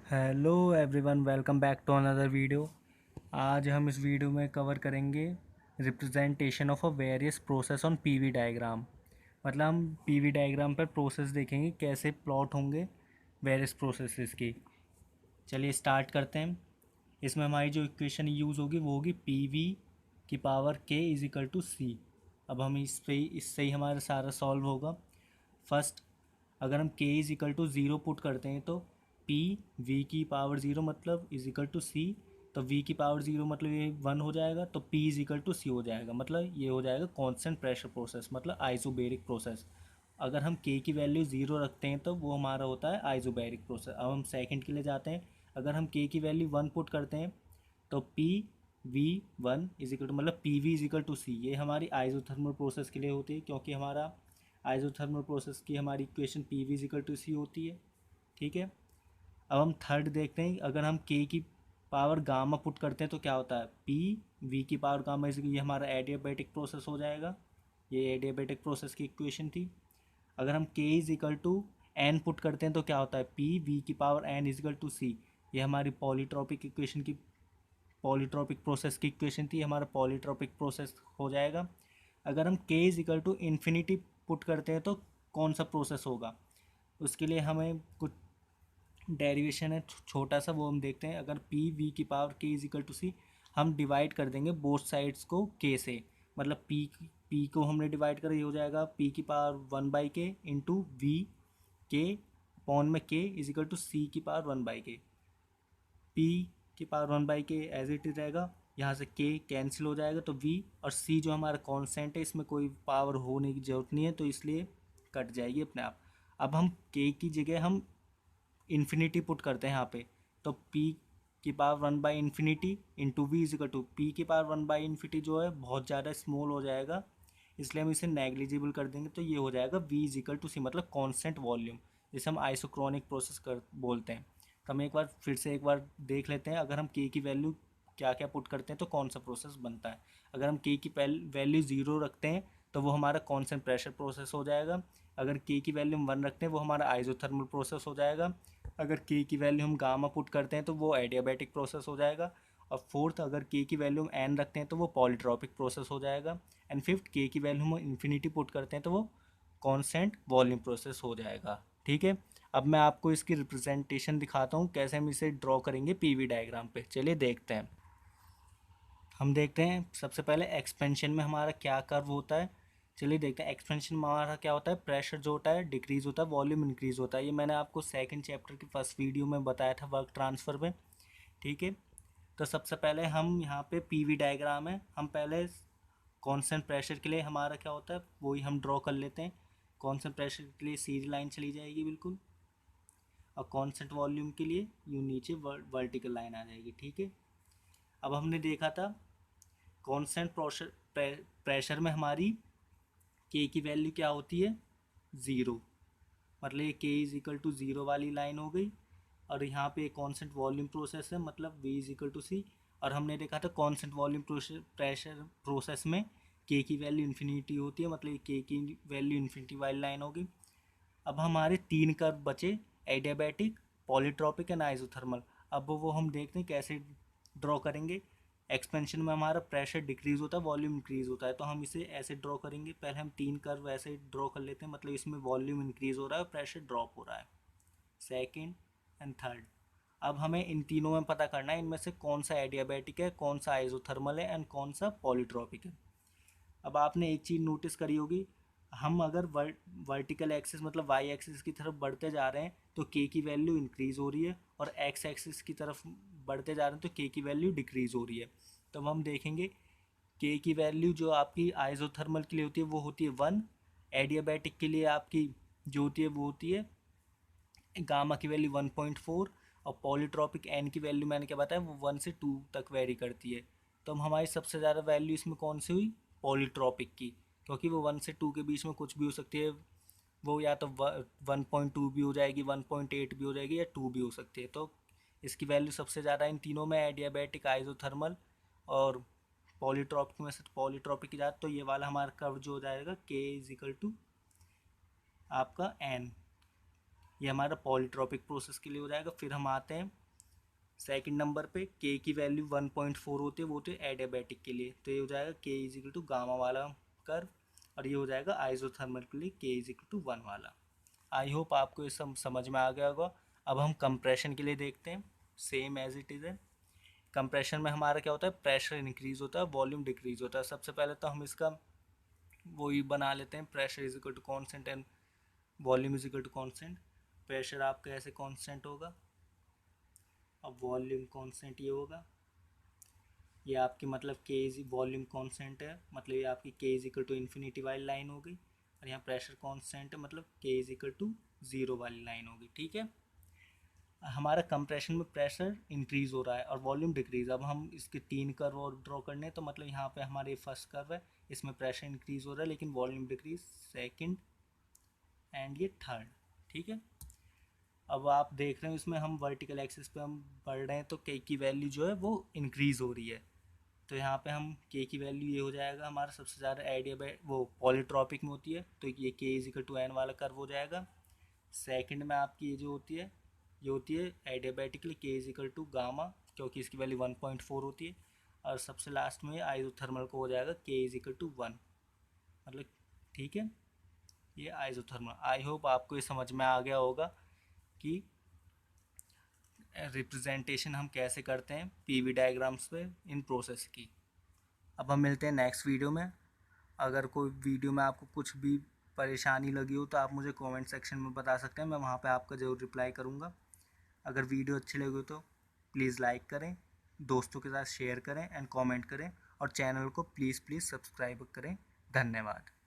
Hello everyone, welcome back to another video. आज हम इस वीडियो में कवर करेंगे representation of a various process on PV diagram. मतलब हम पीवी डायग्राम पर प्रोसेस देखेंगे कैसे प्लॉट होंगे वेरियस प्रोसेसेस की। चलिए स्टार्ट करते हैं। इसमें हमारी जो इक्वेशन यूज़ होगी वो होगी पी वी की पावर के इज इक्वल टू सी। अब हम इससे ही हमारा सारा सॉल्व होगा। फर्स्ट, अगर हम के is equal to zero put करते हैं तो पी वी की पावर ज़ीरो मतलब इज इक्वल टू सी। तो वी की पावर ज़ीरो मतलब ये वन हो जाएगा, तो पी इज इक्वल टू सी हो जाएगा, मतलब ये हो जाएगा कांस्टेंट प्रेशर प्रोसेस, मतलब आइसोबेरिक प्रोसेस। अगर हम के की वैल्यू ज़ीरो रखते हैं तो वो हमारा होता है आइसोबैरिक प्रोसेस। अब हम सेकंड के लिए जाते हैं। अगर हम के की वैल्यू वन पुट करते हैं तो P V one is equal to मतलब P V is equal to C, ये हमारी आइसोथर्मल प्रोसेस के लिए होती है, क्योंकि हमारा आइसोथर्मल प्रोसेस की हमारी equation P V is equal to C होती है। ठीक है। अब हम थर्ड देखते हैं। अगर हम के की पावर गामा पुट करते हैं तो क्या होता है, पी वी की पावर गामा इज, ये हमारा एडियाबैटिक प्रोसेस हो जाएगा। ये एडियाबैटिक प्रोसेस की इक्वेशन थी। अगर हम के is equal to N put करते हैं तो क्या होता है, पी वी की power N is equal to C. ये हमारी पॉलीट्रॉपिक इक्वेशन की पॉलीट्रॉपिक प्रोसेस की इक्वेशन थी, हमारा पॉलीट्रॉपिक प्रोसेस हो जाएगा। अगर हम के is equal to infinity put करते हैं तो कौन सा प्रोसेस होगा, उसके लिए हमें कुछ डेरिवेशन है छोटा सा, वो हम देखते हैं। अगर पी वी की पावर के इज इक्वल टू सी, हम डिवाइड कर देंगे बोथ साइड्स को के से, मतलब पी को हमने डिवाइड कर, ये हो जाएगा पी की पावर वन बाई के इंटू वी के अपॉन में के इज इक्वल टू सी की पावर वन बाई के। पी की पावर वन बाई के एज इट इज रहेगा, यहाँ से के कैंसिल हो जाएगा, तो वी और सी जो हमारा कॉन्स्टेंट है इसमें कोई पावर होने की जरूरत नहीं है, तो इसलिए कट जाएगी अपने आप। अब हम के की जगह हम इन्फिनिटी पुट करते हैं यहाँ पे, तो पी की power one by infinity into V is equal to P की पावर वन बाई इन्फिनिटी जो है बहुत ज़्यादा स्मॉल हो जाएगा, इसलिए हम इसे नेग्लिजिबल कर देंगे, तो ये हो जाएगा वी इजिकल टू सी, मतलब कॉन्स्टेंट वॉल्यूम, जिसे हम आइसोक्रोनिक प्रोसेस कर बोलते हैं। तो हम एक बार फिर से एक बार देख लेते हैं। अगर हम के की वैल्यू क्या क्या पुट करते हैं तो कौन सा प्रोसेस बनता है। अगर हम के की वैल्यू ज़ीरो रखते हैं तो वो हमारा कॉन्स्टेंट प्रेशर प्रोसेस हो जाएगा। अगर के की वैल्यू हम वन रखते हैं वो हमारा आइसोथर्मल प्रोसेस हो जाएगा। अगर के की वैल्यू हम गामा पुट करते हैं तो वो एडियाबैटिक प्रोसेस हो जाएगा। और फोर्थ, अगर के की वैल्यू हम एन रखते हैं तो वो पॉलीट्रॉपिक प्रोसेस हो जाएगा। एंड फिफ्थ, के की वैल्यू हम इन्फिनिटी पुट करते हैं तो वो कॉन्स्टेंट वॉल्यूम प्रोसेस हो जाएगा। ठीक है। अब मैं आपको इसकी रिप्रेजेंटेशन दिखाता हूँ कैसे हम इसे ड्रॉ करेंगे पीवी डायग्राम पे। चलिए देखते हैं। हम देखते हैं सबसे पहले एक्सपेंशन में हमारा क्या कर्व होता है। चलिए देखते हैं एक्सपेंशन में हमारा क्या होता है। प्रेशर जो होता है डिक्रीज होता है, वॉल्यूम इंक्रीज होता है। ये मैंने आपको सेकंड चैप्टर की फर्स्ट वीडियो में बताया था वर्क ट्रांसफ़र में। ठीक है। तो सबसे पहले हम यहाँ पे पीवी डायग्राम है, हम पहले कांस्टेंट प्रेशर के लिए हमारा क्या होता है वही हम ड्रॉ कर लेते हैं। कांस्टेंट प्रेशर के लिए सीधी लाइन चली जाएगी बिल्कुल, और कांस्टेंट वॉल्यूम के लिए यूँ नीचे वर्टिकल लाइन आ जाएगी। ठीक है। अब हमने देखा था कांस्टेंट प्रेशर में हमारी के की वैल्यू क्या होती है, ज़ीरो, मतलब ये के इज इक्वल टू ज़ीरो वाली लाइन हो गई। और यहाँ पे कांस्टेंट वॉल्यूम प्रोसेस है, मतलब वी इज इक्वल टू सी। और हमने देखा था कांस्टेंट वॉल्यूम प्रेशर प्रोसेस में के की वैल्यू इन्फिनिटी होती है, मतलब के की वैल्यू इन्फिनिटी वाली लाइन होगी। अब हमारे तीन कर्व बचे, एडियाबैटिक, पॉलीट्रॉपिक एंड आइसोथर्मल। अब वो हम देखते हैं कैसे ड्रॉ करेंगे। एक्सपेंशन में हमारा प्रेशर डिक्रीज होता है, वॉल्यूम इंक्रीज होता है, तो हम इसे ऐसे ड्रॉ करेंगे। पहले हम तीन कर्व ऐसे ड्रॉ कर लेते हैं, मतलब इसमें वॉल्यूम इंक्रीज हो रहा है, प्रेशर ड्रॉप हो रहा है। Second and third. अब हमें इन तीनों में पता करना है इनमें से कौन सा एडियाबैटिक है, कौन सा आइसोथर्मल है एंड कौन सा पॉलीट्रॉपिक है। अब आपने एक चीज़ नोटिस करी होगी, हम अगर वर्टिकल एक्सिस मतलब वाई एक्सिस की तरफ बढ़ते जा रहे हैं तो के की वैल्यू इंक्रीज़ हो रही है, और एक्स एक्सिस की तरफ बढ़ते जा रहे हैं तो के की वैल्यू डिक्रीज़ हो रही है। तो हम देखेंगे के की वैल्यू जो आपकी आइसोथर्मल के लिए होती है वो होती है वन, एडियाबैटिक के लिए आपकी जो होती है वो होती है गामा की वैल्यू 1.4, और पॉलीट्रॉपिक एन की वैल्यू मैंने क्या बताया वो 1 से 2 तक वेरी करती है। तो हम हमारी सबसे ज़्यादा वैल्यू इसमें कौन सी हुई, पॉलीट्रॉपिक की, क्योंकि वो 1 से 2 के बीच में कुछ भी हो सकती है। वो या तो 1.2 भी हो जाएगी, 1.8 भी हो जाएगी, या 2 भी हो सकती है। तो इसकी वैल्यू सबसे ज़्यादा इन तीनों में, एडियाबैटिक, आइसोथर्मल और पॉलीट्रॉपिक में से पॉलीट्रॉपिक की जात, तो ये वाला हमारा कर्व जो हो जाएगा के इज इक्वल टू आपका एन। ये हमारा पॉलीट्रॉपिक प्रोसेस के लिए हो जाएगा। फिर हम आते हैं सेकंड नंबर पे, के की वैल्यू 1.4 होती है, वो होती है एडियाबैटिक के लिए, तो ये हो जाएगा के इज इक्वल टू गामा वाला कर्व। और ये हो जाएगा आइसोथर्मल के लिए के इज इक्वल टू 1 वाला। आई होप आपको ये सब समझ में आ गया होगा। अब हम कंप्रेशन के लिए देखते हैं, सेम एज इट इज़ है। कंप्रेशन में हमारा क्या होता है, प्रेशर इंक्रीज होता है, वॉल्यूम डिक्रीज होता है। सबसे पहले तो हम इसका वही बना लेते हैं, pressure is equal to constant and volume is equal to constant. Pressure आपका ऐसे कॉन्स्टेंट होगा, अब वॉल्यूम कॉन्स्टेंट ये होगा। ये आपकी मतलब के इज वॉल्यूम कॉन्स्टेंट है, मतलब ये आपकी के इज इक्वल टू इन्फिनिटी वाली लाइन हो गई। और यहाँ प्रेशर कॉन्स्टेंट है, मतलब के इज इक्वल टू ज़ीरो वाली लाइन होगी। ठीक है, हमारा कंप्रेशन में प्रेशर इंक्रीज हो रहा है और वॉल्यूम डिक्रीज। अब हम इसके 3 कर्व और ड्रॉ करने हैं, तो मतलब यहाँ पे हमारे फर्स्ट कर्व है, इसमें प्रेशर इंक्रीज हो रहा है लेकिन वॉल्यूम डिक्रीज, सेकंड एंड ये थर्ड। ठीक है, अब आप देख रहे हो इसमें हम वर्टिकल एक्सिस पे हम बढ़ रहे हैं, तो के की वैल्यू जो है वो इंक्रीज हो रही है। तो यहाँ पे हम के की वैल्यू ये हो जाएगा हमारा सबसे ज़्यादा आइडिया वो पॉलीट्रॉपिक में होती है, तो ये के इज इक्वल टू एन वाला कर्व हो जाएगा। सेकंड में आपकी ये जो होती है, ये होती है एडियाबैटिकली के इज इक्वल टू गामा, क्योंकि इसकी वैल्यू 1.4 होती है। और सबसे लास्ट में आइसोथर्मल को हो जाएगा के इज इक्वल टू 1, मतलब ठीक है, ये आइसोथर्मल। आई होप आपको ये समझ में आ गया होगा कि रिप्रेजेंटेशन हम कैसे करते हैं पीवी डायग्राम्स पे इन प्रोसेस की। अब हम मिलते हैं नेक्स्ट वीडियो में। अगर कोई वीडियो में आपको कुछ भी परेशानी लगी हो तो आप मुझे कमेंट सेक्शन में बता सकते हैं, मैं वहाँ पे आपका ज़रूर रिप्लाई करूँगा। अगर वीडियो अच्छी लगी हो तो प्लीज़ लाइक करें, दोस्तों के साथ शेयर करें एंड कमेंट करें, और चैनल को प्लीज़ सब्सक्राइब करें। धन्यवाद।